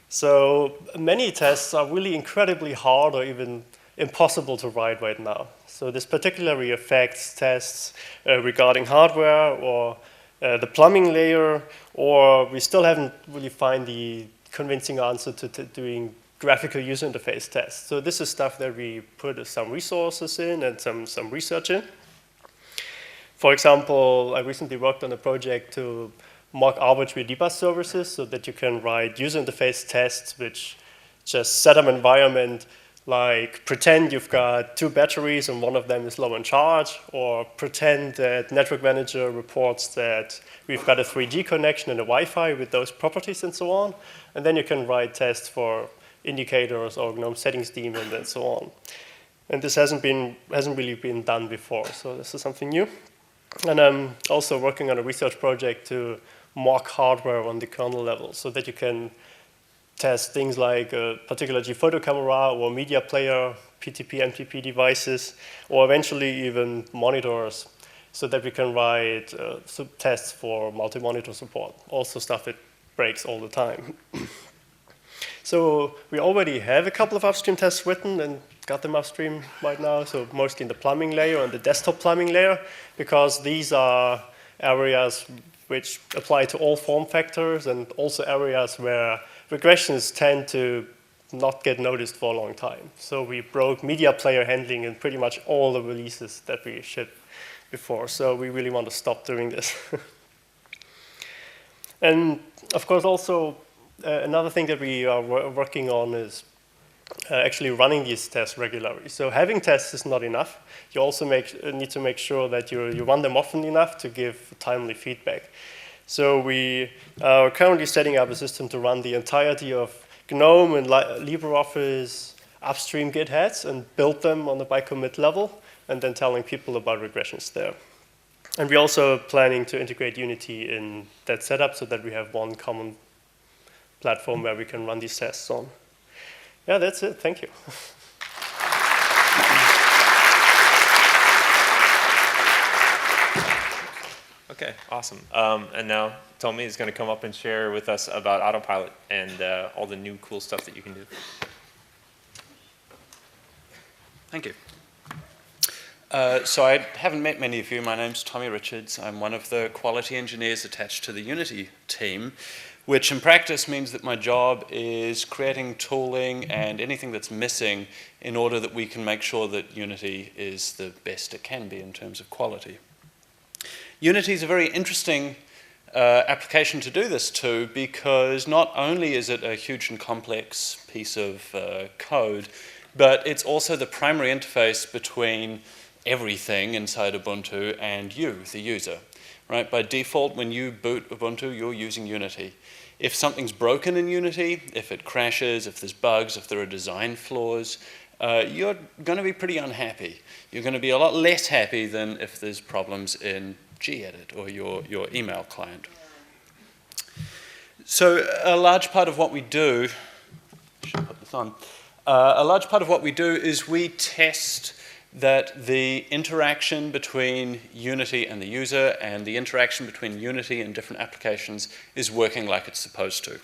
So many tests are really incredibly hard or even impossible to write right now. So this particularly affects tests regarding hardware or the plumbing layer, or we still haven't really found the convincing answer to doing graphical user interface tests. So this is stuff that we put some resources in and some research in. For example, I recently worked on a project to mock arbitrary debug services so that you can write user interface tests which just set up an environment like pretend you've got 2 batteries and one of them is low on charge, or pretend that Network Manager reports that we've got a 3G connection and a Wi-Fi with those properties and so on. And then you can write tests for indicators or GNOME settings daemon and so on. And this hasn't really been done before, so this is something new. And I'm also working on a research project to mock hardware on the kernel level so that you can test things like a particular G-photo camera or media player, PTP, MTP devices, or eventually even monitors. so that we can write tests for multi-monitor support, also stuff that breaks all the time. So we already have a couple of upstream tests written and got them upstream right now, so mostly in the plumbing layer and the desktop plumbing layer, because these are areas which apply to all form factors and also areas where regressions tend to not get noticed for a long time. So we broke media player handling in pretty much all the releases that we shipped before, so we really want to stop doing this. And of course also another thing that we are working on is actually running these tests regularly. So having tests is not enough. You also need to make sure that you run them often enough to give timely feedback. So we are currently setting up a system to run the entirety of GNOME and LibreOffice upstream Git heads and build them on the by-commit level, and then telling people about regressions there. And we're also planning to integrate Unity in that setup so that we have one common platform where we can run these tests on. Yeah, that's it. Thank you. Okay, awesome. And now Tommy is going to come up and share with us about Autopilot and all the new cool stuff that you can do. Thank you. So I haven't met many of you. My name's Tommy Richards. I'm one of the quality engineers attached to the Unity team, which in practice means that my job is creating tooling and anything that's missing in order that we can make sure that Unity is the best it can be in terms of quality. Unity is a very interesting application to do this to, because not only is it a huge and complex piece of code, but it's also the primary interface between everything inside Ubuntu and you, the user. Right? By default, when you boot Ubuntu, you're using Unity. If something's broken in Unity, if it crashes, if there's bugs, if there are design flaws, you're going to be pretty unhappy. You're going to be a lot less happy than if there's problems in gedit or your email client. So a large part of what we do, I should put this on, a large part of what we do is we test that the interaction between Unity and the user and the interaction between Unity and different applications is working like it's supposed to.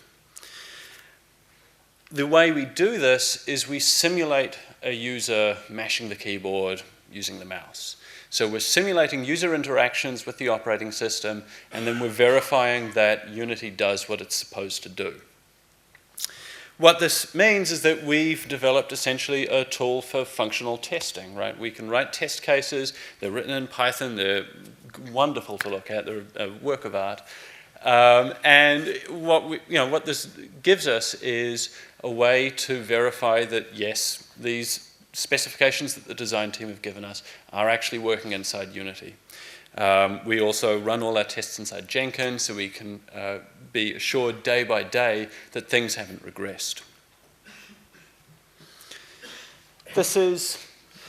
The way we do this is we simulate a user mashing the keyboard using the mouse. So we're simulating user interactions with the operating system, and then we're verifying that Unity does what it's supposed to do. What this means is that we've developed essentially a tool for functional testing, right? We can write test cases. They're written in Python. They're wonderful to look at. They're a work of art. And what this gives us is a way to verify that, yes, these specifications that the design team have given us are actually working inside Unity. We also run all our tests inside Jenkins, so we can be assured day by day that things haven't regressed. This is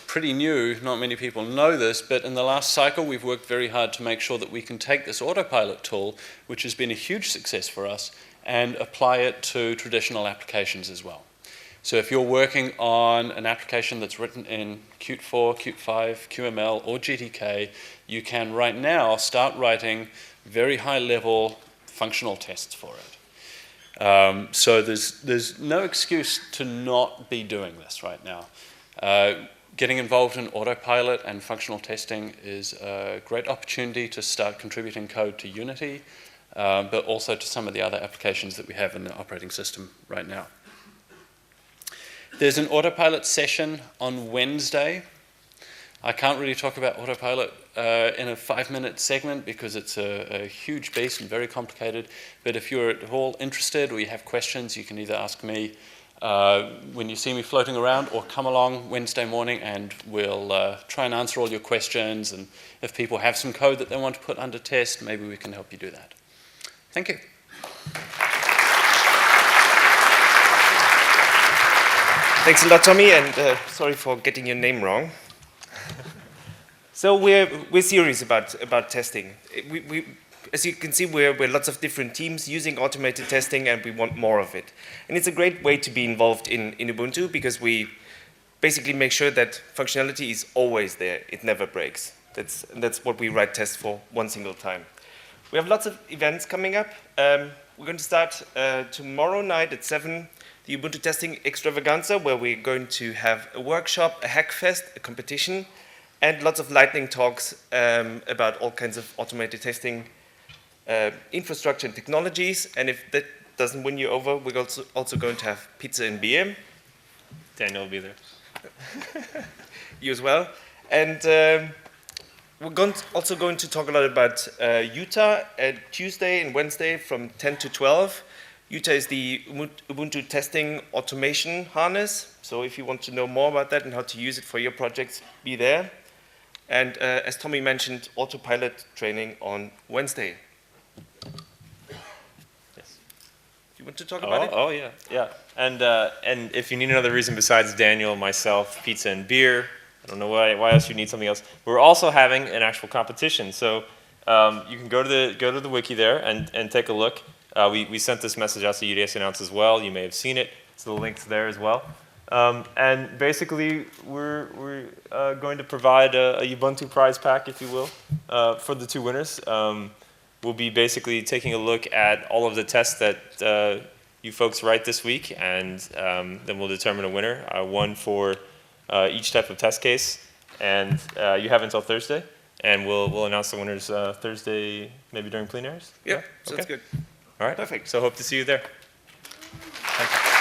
pretty new. Not many people know this, but in the last cycle, we've worked very hard to make sure that we can take this Autopilot tool, which has been a huge success for us, and apply it to traditional applications as well. So if you're working on an application that's written in Qt 4, Qt 5, QML, or GTK, you can right now start writing very high-level functional tests for it. So there's no excuse to not be doing this right now. Getting involved in Autopilot and functional testing is a great opportunity to start contributing code to Unity, but also to some of the other applications that we have in the operating system right now. There's an Autopilot session on Wednesday. I can't really talk about Autopilot in a 5-minute segment because it's a huge beast and very complicated. But if you're at all interested or you have questions, you can either ask me when you see me floating around, or come along Wednesday morning and we'll try and answer all your questions. And if people have some code that they want to put under test, maybe we can help you do that. Thank you. Thanks a lot, Tommy, and sorry for getting your name wrong. So we're serious about testing. As you can see, we're lots of different teams using automated testing, and we want more of it. And it's a great way to be involved in Ubuntu, because we basically make sure that functionality is always there. It never breaks. That's what we write tests for one single time. We have lots of events coming up. We're going to start tomorrow night at 7, the Ubuntu Testing Extravaganza, where we're going to have a workshop, a hackfest, a competition, and lots of lightning talks about all kinds of automated testing infrastructure and technologies. And if that doesn't win you over, we're also going to have pizza and beer. Daniel will be there. You as well. And we're also going to talk a lot about Utah at Tuesday and Wednesday from 10 to 12. Utah is the Ubuntu testing automation harness. So if you want to know more about that and how to use it for your projects, be there. And as Tommy mentioned, autopilot training on Wednesday. Yes. Do you want to talk about it? Oh yeah, yeah. And if you need another reason besides Daniel, myself, pizza and beer, I don't know why else you need something else. We're also having an actual competition, so you can go to the wiki there and take a look. We sent this message out to UDS Announce as well. You may have seen it. So the link's there as well. And basically, we're going to provide a Ubuntu prize pack, if you will, for the 2 winners. We'll be basically taking a look at all of the tests that you folks write this week, and then we'll determine a winner, one for each type of test case. And you have until Thursday, and we'll announce the winners Thursday, maybe during plenaries. Yeah, sounds good. All right, perfect. So hope to see you there. Thank you.